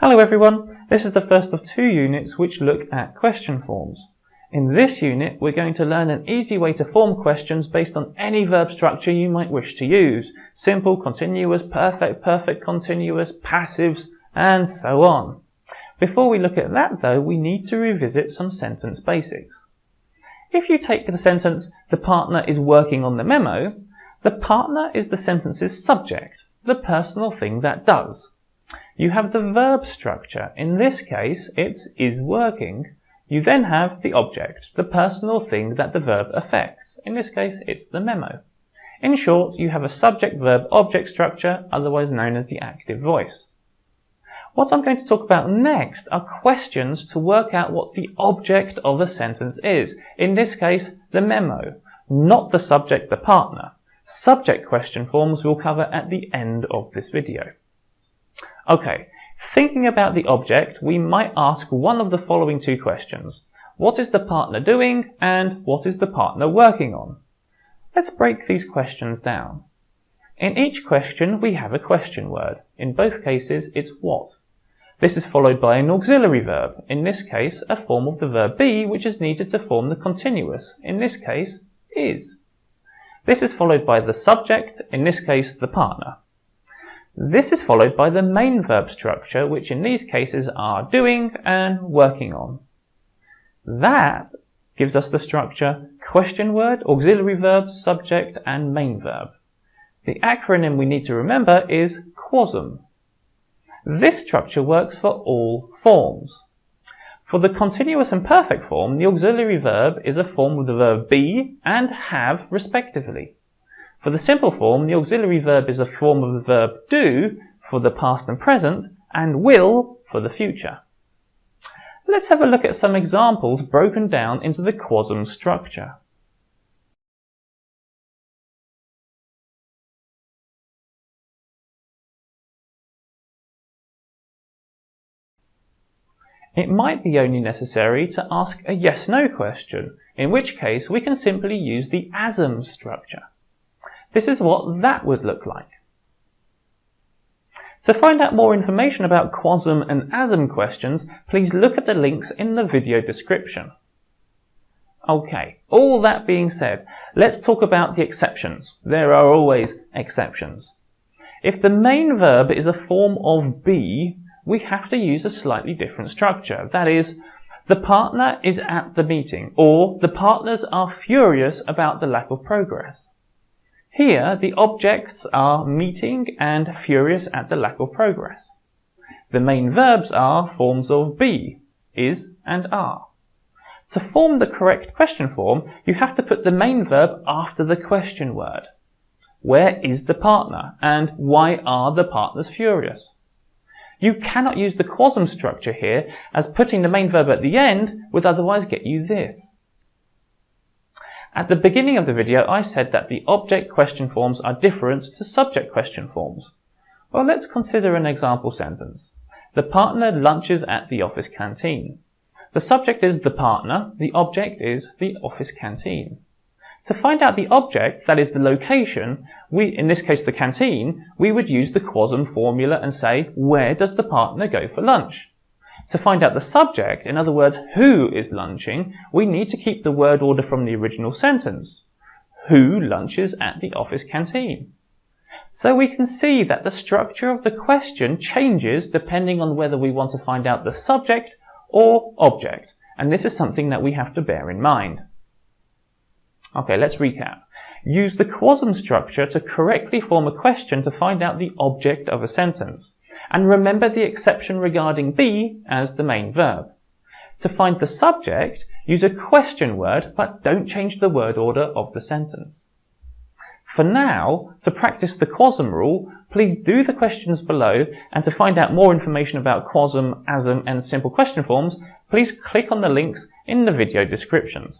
Hello everyone, this is the first of 2 units which look at question forms. In this unit we're going to learn an easy way to form questions based on any verb structure you might wish to use. Simple, continuous, perfect, perfect continuous, passives, and so on. Before we look at that though, we need to revisit some sentence basics. If you take the sentence, the partner is working on the memo, the partner is the sentence's subject, the personal thing that does. You have the verb structure. In this case, it's is working. You then have the object, the personal thing that the verb affects. In this case, it's the memo. In short, you have a subject-verb-object structure, otherwise known as the active voice. What I'm going to talk about next are questions to work out what the object of a sentence is. In this case, the memo, not the subject, the partner. Subject question forms we'll cover at the end of this video. Okay, thinking about the object, we might ask one of the following 2 questions. What is the partner doing and what is the partner working on? Let's break these questions down. In each question, we have a question word. In both cases, it's what. This is followed by an auxiliary verb, in this case, a form of the verb be, which is needed to form the continuous, in this case, is. This is followed by the subject, in this case, the partner. This is followed by the main verb structure, which in these cases are doing and working on. That gives us the structure question word, auxiliary verb, subject, and main verb. The acronym we need to remember is QUASM. This structure works for all forms. For the continuous and perfect form, the auxiliary verb is a form of the verb be and have respectively. For the simple form, the auxiliary verb is a form of the verb do for the past and present, and will for the future. Let's have a look at some examples broken down into the QUASM structure. It might be only necessary to ask a yes-no question, in which case we can simply use the ASM structure. This is what that would look like. To find out more information about QUASM and ASM questions, please look at the links in the video description. Okay, all that being said, let's talk about the exceptions. There are always exceptions. If the main verb is a form of be, we have to use a slightly different structure. That is, the partner is at the meeting, or the partners are furious about the lack of progress. Here, the objects are meeting and furious at the lack of progress. The main verbs are forms of be, is and are. To form the correct question form, you have to put the main verb after the question word. Where is the partner and why are the partners furious? You cannot use the QUASM structure here, as putting the main verb at the end would otherwise get you this. At the beginning of the video, I said that the object question forms are different to subject question forms. Well, let's consider an example sentence. The partner lunches at the office canteen. The subject is the partner, the object is the office canteen. To find out the object, that is the location, in this case the canteen, we would use the QUASM formula and say, where does the partner go for lunch? To find out the subject, in other words, who is lunching, we need to keep the word order from the original sentence. Who lunches at the office canteen? So we can see that the structure of the question changes depending on whether we want to find out the subject or object. And this is something that we have to bear in mind. Okay, let's recap. Use the QUASM structure to correctly form a question to find out the object of a sentence. And remember the exception regarding be as the main verb. To find the subject, use a question word, but don't change the word order of the sentence. For now, to practice the QUASM rule, please do the questions below, and to find out more information about QUASM, ASM, and simple question forms, please click on the links in the video descriptions.